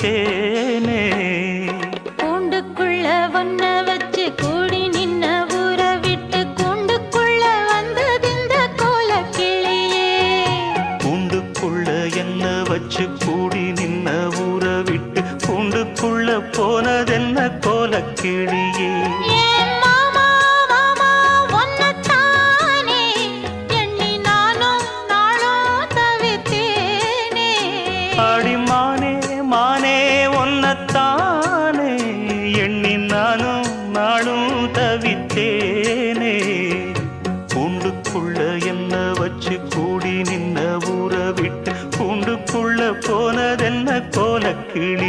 தவித்தேனே. கூண்டுக்குள்ள ஒன்ன வச்சு கூடி நின்ன ஊற விட்டு கூண்டுக்குள்ள வந்ததிந்த கோலக்கிளியே. கூண்டுக்குள்ள என்ன வச்சு கூடி நின்ன ஊற விட்டு கூண்டுக்குள்ள போனதென்ன கோலக்கிளியே. அடிமானே மானே ஒன்னத்தானே எண்ணி நானும் நாளும் தவித்தேனே. கூண்டுக்குள்ள என்ன வச்சு கூடி நின்ன ஊற விட்டு கூண்டுக்குள்ள போனதென்ன கோலக்கிளி.